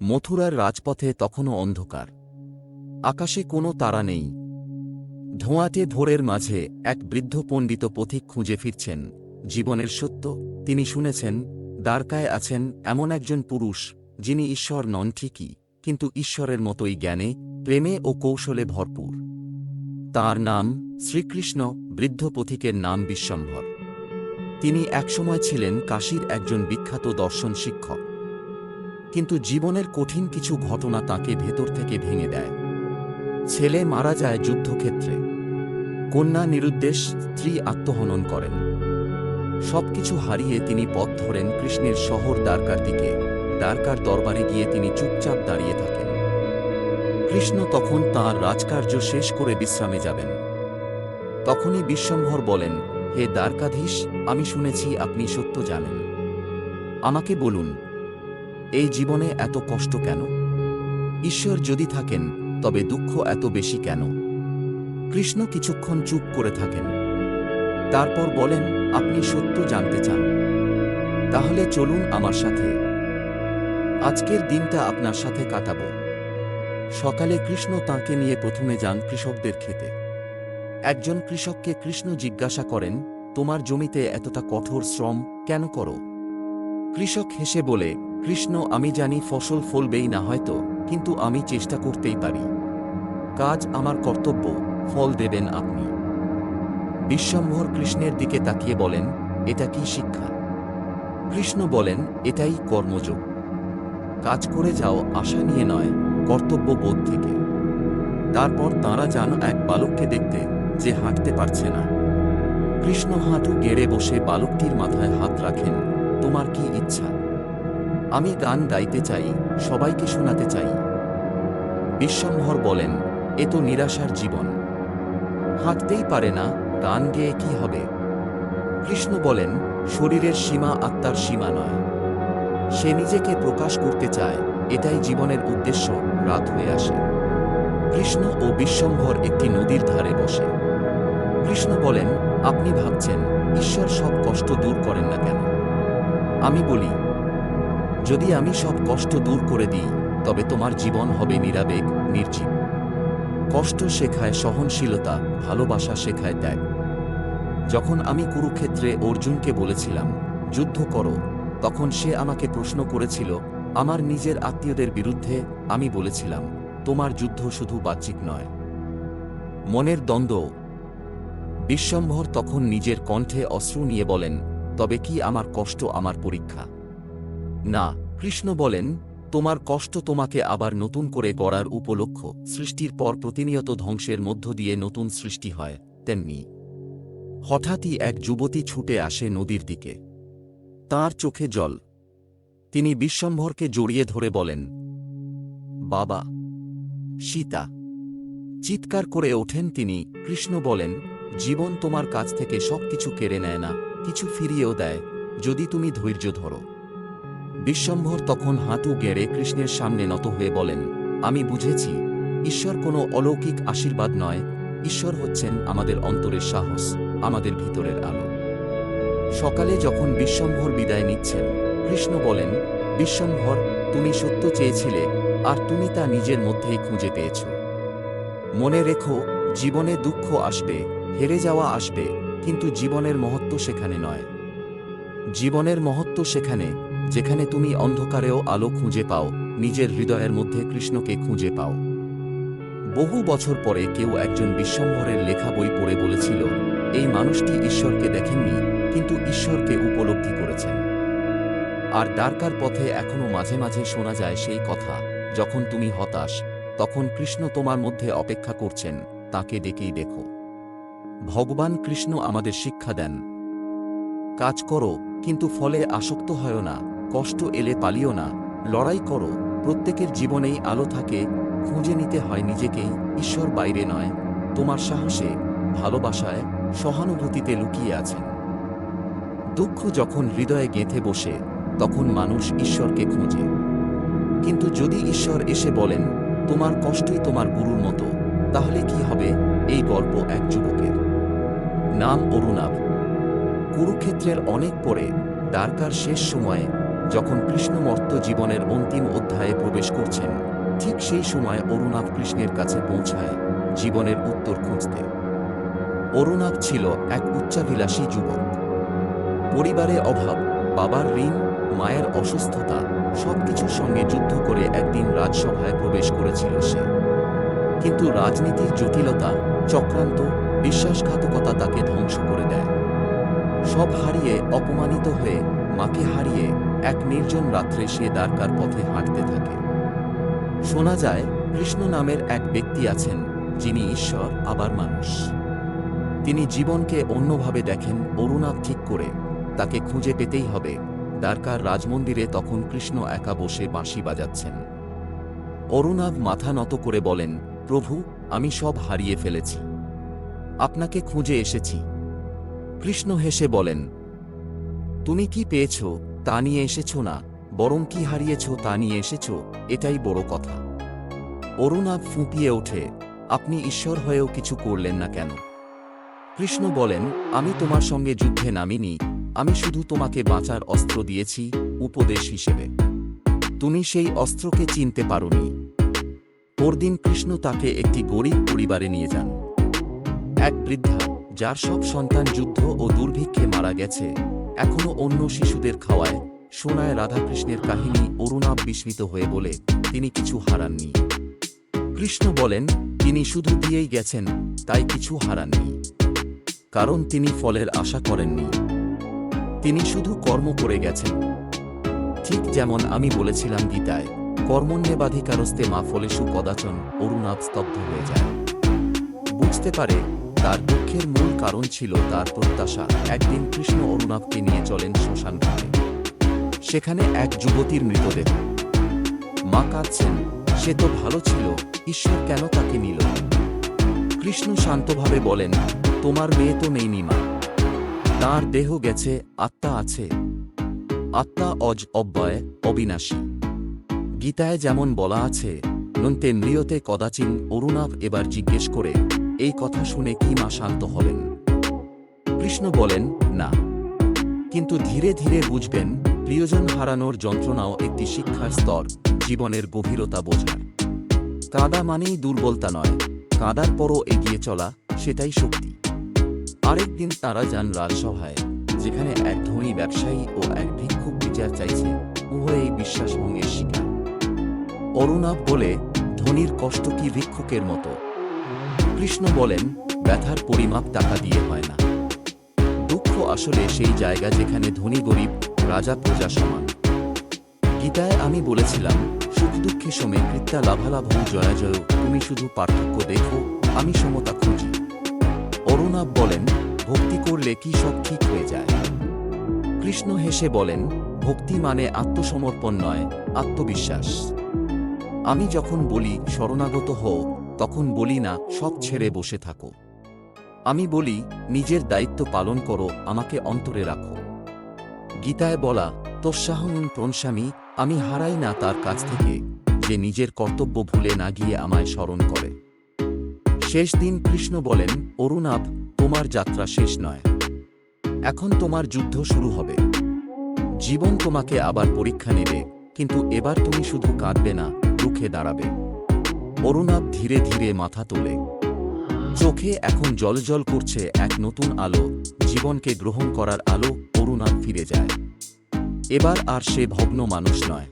মথুরার রাজপথে তখনও অন্ধকার। আকাশে কোনো তারা নেই। ধোঁয়াটে ভোরের মাঝে এক বৃদ্ধ পণ্ডিত পথিক খুঁজে ফিরছেন জীবনের সত্য। তিনি শুনেছেন দ্বারকায় আছেন এমন একজন পুরুষ, যিনি ঈশ্বর নন ঠিকই, কিন্তু ঈশ্বরের মতোই জ্ঞানে, প্রেমে ও কৌশলে ভরপুর। তাঁর নাম শ্রীকৃষ্ণ। বৃদ্ধ পথিকের নাম বিশ্বম্ভর। তিনি একসময় ছিলেন কাশীর একজন বিখ্যাত দর্শন শিক্ষক। কিন্তু জীবনের কঠিন কিছু ঘটনা তাঁকে ভেতর থেকে ভেঙে দেয়। ছেলে মারা যায় যুদ্ধক্ষেত্রে, কন্যা নিরুদ্দেশ, স্ত্রী আত্মহনন করেন। সবকিছু হারিয়ে তিনি পথ ধরেন কৃষ্ণের শহর দ্বারকার দিকে। দ্বারকার দরবারে গিয়ে তিনি চুপচাপ দাঁড়িয়ে থাকেন। কৃষ্ণ তখন তাঁর রাজকার্য শেষ করে বিশ্রামে যাবেন। তখনই বিশ্বম্ভর বলেন, হে দ্বারকাধীশ, আমি শুনেছি আপনি সত্য জানেন। আমাকে বলুন, এই জীবনে এত কষ্ট কেন? ঈশ্বর যদি থাকেন তবে দুঃখ এত বেশি কেন? কৃষ্ণ কিছুক্ষণ চুপ করে থাকেন। তারপর বলেন, আপনি সত্য জানতে চান? তাহলে চলুন আমার সাথে। আজকের দিনটা আপনার সাথে কাটাবো। সকালে কৃষ্ণ তাঁকে নিয়ে প্রথমে যান কৃষকদের খেতে। একজন কৃষককে কৃষ্ণ জিজ্ঞাসা করেন, তোমার জমিতে এতটা কঠোর শ্রম কেন করো? কৃষক হেসে বলে, কৃষ্ণ, আমি জানি ফসল ফলবেই না হয়তো, কিন্তু আমি চেষ্টা করতেই পারি। কাজ আমার কর্তব্য, ফল দেবেন আপনি। বিশ্বম্ভর কৃষ্ণের দিকে তাকিয়ে বলেন, এটা কি শিক্ষা? কৃষ্ণ বলেন, এটাই কর্মযোগ। কাজ করে যাও আশা নিয়ে নয়, কর্তব্য বোধ থেকে। তারপর তাঁরা যান এক বালককে দেখতে, যে হাঁটতে পারছে না। কৃষ্ণ হাঁটু গেড়ে বসে বালকটির মাথায় হাত রাখেন। তোমার কি ইচ্ছা? আমি গান গাইতে চাই, সবাইকে শোনাতে চাই। বিশ্বম্ভর বলেন, এ তো নিরাশার জীবন। হাঁটতেই পারে না, গান গেয়ে কি হবে? কৃষ্ণ বলেন, শরীরের সীমা আত্মার সীমা নয়। সে নিজেকে প্রকাশ করতে চায়, এটাই জীবনের উদ্দেশ্য। রাত হয়ে আসে। কৃষ্ণ ও বিশ্বম্ভর একটি নদীর ধারে বসে। কৃষ্ণ বলেন, আপনি ভাবছেন ঈশ্বর সব কষ্ট দূর করেন না কেন? আমি বলি, যদি আমি সব কষ্ট দূর করে দিই, তবে তোমার জীবন হবে নিরাবেগ, নির্জীব। কষ্ট শেখায় সহনশীলতা, ভালোবাসা শেখায় ত্যাগ। যখন আমি কুরুক্ষেত্রে অর্জুনকে বলেছিলাম, যুদ্ধ করো, তখন সে আমাকে প্রশ্ন করেছিল আমার নিজের আত্মীয়দের বিরুদ্ধে। আমি বলেছিলাম, তোমার যুদ্ধ শুধু বাহ্যিক নয়, মনের দ্বন্দ্ব। বিশ্বম্ভর তখন নিজের কণ্ঠে অশ্রু নিয়ে বলেন, তবে কি আমার কষ্ট আমার পরীক্ষা? না, কৃষ্ণ বলেন, তোমার কষ্ট তোমাকে আবার নতুন করে গড়ার উপলক্ষ। সৃষ্টির পর প্রতিনিয়ত ধ্বংসের মধ্য দিয়ে নতুন সৃষ্টি হয়, তেমনি হঠাৎই এক যুবতী ছুটে আসে নদীর দিকে। তাঁর চোখে জল। তিনি বিশ্বম্ভরকে জড়িয়ে ধরে বলেন, বাবা, সীতা। চিৎকার করে ওঠেন তিনি। কৃষ্ণ বলেন, জীবন তোমার কাছ থেকে সবকিছু কেড়ে নেয় না, কিছু ফিরিয়েও দেয়, যদি তুমি ধৈর্য ধরো। বিশ্বম্ভর তখন হাঁটু গেড়ে কৃষ্ণের সামনে নত হয়ে বলেন, আমি বুঝেছি, ঈশ্বর কোনো অলৌকিক আশীর্বাদ নয়, ঈশ্বর হচ্ছেন আমাদের অন্তরের সাহস, আমাদের ভিতরের আলো। সকালে যখন বিশ্বম্ভর বিদায় নিচ্ছেন, কৃষ্ণ বলেন, বিশ্বম্ভর, তুমি সত্য চেয়েছিলে, আর তুমি তা নিজের মধ্যেই খুঁজে পেয়েছ। মনে রেখো, জীবনে দুঃখ আসবে, হেরে যাওয়া আসবে, কিন্তু জীবনের মহত্ব সেখানে নয়। জীবনের মহত্ব সেখানে, যেখানে তুমি অন্ধকারেও আলো খুঁজে পাও, নিজের হৃদয়ের মধ্যে কৃষ্ণকে খুঁজে পাও। বহু বছর পরে কেউ একজন বিশ্বম্ভরের লেখা বই পড়ে বলেছিল, এই মানুষটি ঈশ্বরকে দেখেননি, কিন্তু ঈশ্বরকে উপলব্ধি করেছেন। আর দ্বারকার পথে এখনো মাঝে মাঝে শোনা যায় সেই কথা, যখন তুমি হতাশ, তখন কৃষ্ণ তোমার মধ্যে অপেক্ষা করছেন, তাকে ডেকেই দেখো। ভগবান কৃষ্ণ আমাদের শিক্ষা দেন, কাজ করো, কিন্তু ফলে আসক্ত হয় না, কষ্ট এলে পালিও না, লড়াই করো। প্রত্যেকের জীবনেই আলো থাকে, খুঁজে নিতে হয় নিজেকেই, ঈশ্বর বাইরে নয়, তোমার সাহসে, ভালোবাসায়, সহানুভূতিতে লুকিয়ে আছেন। দুঃখ যখন হৃদয়ে গেঁথে বসে, তখন মানুষ ঈশ্বরকে খুঁজে। কিন্তু যদি ঈশ্বর এসে বলেন, তোমার কষ্টই তোমার গুরুর মতো, তাহলে কি হবে? এই গল্প এক যুবকের, নাম অরুণাভ। কুরুক্ষেত্রের অনেক পরে, দ্বারকার শেষ সময়ে, যখন কৃষ্ণ মর্ত্য জীবনের অন্তিম অধ্যায়ে প্রবেশ করছেন, ঠিক সেই সময় অরুণাভ কৃষ্ণের কাছে পৌঁছায় জীবনের উত্তর খুঁজতে। অরুণাভ ছিল এক উচ্চাভিলাষী যুবক। পরিবারে অভাব, বাবার ঋণ, মায়ের অসুস্থতা সবকিছুর সঙ্গে যুদ্ধ করে একদিন রাজসভায় প্রবেশ করেছিল সে। কিন্তু রাজনীতির জটিলতা, চক্রান্ত, বিশ্বাসঘাতকতা তাকে ধ্বংস করে দেয়। সব হারিয়ে, অপমানিত হয়ে, মাকে হারিয়ে এক নির্জন রাত্রে সে দ্বারকার পথে হাঁটতে থাকে। শোনা যায় কৃষ্ণ নামের এক ব্যক্তি আছেন, যিনি ঈশ্বর আবার মানুষ। তিনি জীবনকে অন্যভাবে দেখেন। অরুণাভ ঠিক করে তাকে খুঁজে পেতেই হবে। দ্বারকার রাজমন্দিরে তখন কৃষ্ণ একা বসে বাঁশি বাজাচ্ছেন। অরুণাভ মাথা নত করে বলেন, প্রভু, আমি সব হারিয়ে ফেলেছি, আপনাকে খুঁজে এসেছি। কৃষ্ণ হেসে বলেন, তুমি কি পেয়েছ তা নিয়ে এসেছ না, বরং কি হারিয়েছ তা নিয়ে এসেছ, এটাই বড় কথা। অরুণাভ ফুঁপিয়ে ওঠে, আপনি ঈশ্বর হয়েও কিছু করলেন না কেন? কৃষ্ণ বলেন, আমি তোমার সঙ্গে যুদ্ধে নামিনি, আমি শুধু তোমাকে বাঁচার অস্ত্র দিয়েছি, উপদেশ হিসেবে। তুমি সেই অস্ত্রকে চিনতে পারোনি। পরদিন কৃষ্ণ তাকে একটি গরিব পরিবারে নিয়ে যান। এক বৃদ্ধা, যার সব সন্তান যুদ্ধ ও দুর্ভিক্ষে মারা গেছে, এখনো অন্য শিশুদের খাওয়ায়। শোনায় রাধাকৃষ্ণের কাহিনী। অরুণাভ বিস্মিত হয়ে বলে, তিনি কিছু হারাননি। কৃষ্ণ বলেন, তিনি শুধু দিয়েই গেছেন, তাই কিছু হারাননি। কারণ তিনি ফলের আশা করেননি, তিনি শুধু কর্ম করে গেছেন। ঠিক যেমন আমি বলেছিলাম গীতায়, কর্মণ্যেবাধিকারস্তে মা ফলেষু কদাচন। অরুণাভ স্তব্ধ হয়ে যায়। বুঝতে পারে তার দুঃখের মূল কারণ ছিল তার প্রত্যাশা। একদিন কৃষ্ণ অরুণাভকে নিয়ে চলেন শ্মশান ঘাটে। সেখানে এক যুবতীর মৃতদেহ। মা কাঁদছেন, সে তো ভালো ছিল, ঈশ্বর কেন তাকে নিল? কৃষ্ণ শান্তভাবে বলেন, তোমার মেয়ে তো নেই মা, তাঁর দেহ গেছে, আত্মা আছে। আত্মা অজ, অব্যয়, অবিনাশী। গীতায় যেমন বলা আছে, নন্তে ম্রিয়তে কদাচিন। অরুণাভ এবার জিজ্ঞেস করে, এই কথা শুনে কি মা শান্ত হবেন? কৃষ্ণ বলেন, না, কিন্তু ধীরে ধীরে বুঝবেন, প্রিয়জন হারানোর যন্ত্রণাও একটি শিক্ষার স্তর, জীবনের গভীরতা বোঝার। কাঁদা মানেই দুর্বলতা নয়, কাঁদার পরও এগিয়ে চলা, সেটাই শক্তি। আরেকদিন তারা যান রাজসভায়, যেখানে এক ধনী ব্যবসায়ী ও এক ভিক্ষুক বিচার চাইছে। উভয়েই বিশ্বাসভঙ্গের শিকার। অরুণাভ বলে, ধনীর কষ্ট কি ভিক্ষুকের মতো? কৃষ্ণ বলেন, ব্যথার পরিমাপ টাকা দিয়ে হয় না। দুঃখ আসলে সেই জায়গা যেখানে ধনী গরিব, রাজা প্রজা সমান। গীতায় আমি বলেছিলাম, সুখ দুঃখে সমে কৃত্যা লাভালাভ জয়াজয়। তুমি শুধু পার্থক্য দেখো, আমি সমতা খুঁজি। অরুণাভ বলেন, ভক্তি করলে কি সব ঠিক হয়ে যায়? কৃষ্ণ হেসে বলেন, ভক্তি মানে আত্মসমর্পণ নয়, আত্মবিশ্বাস। আমি যখন বলি শরণাগত হও, তখন বলি না সব ছেড়ে বসে থাকো। আমি বলি, নিজের দায়িত্ব পালন করো, আমাকে অন্তরে রাখো। গীতায় বলা, তস্যাহং প্রণশামি। আমি হারাই না তার কাছ থেকে, যে নিজের কর্তব্য ভুলে না গিয়ে আমায় স্মরণ করে। শেষ দিন কৃষ্ণ বলেন, অরুণাভ, তোমার যাত্রা শেষ নয়, এখন তোমার যুদ্ধ শুরু হবে। জীবন তোমাকে আবার পরীক্ষা নেবে, কিন্তু এবার তুমি শুধু কাঁদবে না, রুখে দাঁড়াবে। অরুণাভ ধীরে ধীরে মাথা তোলে। চোখে এখন জ্বলজ্বল করছে এক নতুন আলো, জীবনকে গ্রহণ করার আলো। অরুণাভ ফিরে যায়। এবার আর সে ভগ্ন মানুষ নয়,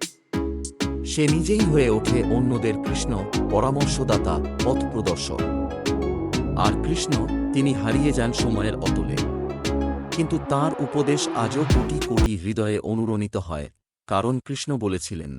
সে নিজেই হয়ে ওঠে অন্যদের কৃষ্ণ, পরামর্শদাতা, পথ প্রদর্শক। আর কৃষ্ণ, তিনি হারিয়ে যান সময়ের অতলে, কিন্তু তাঁর উপদেশ আজও কোটি কোটি হৃদয়ে অনুরণিত হয়। কারণ কৃষ্ণ বলেছিলেন,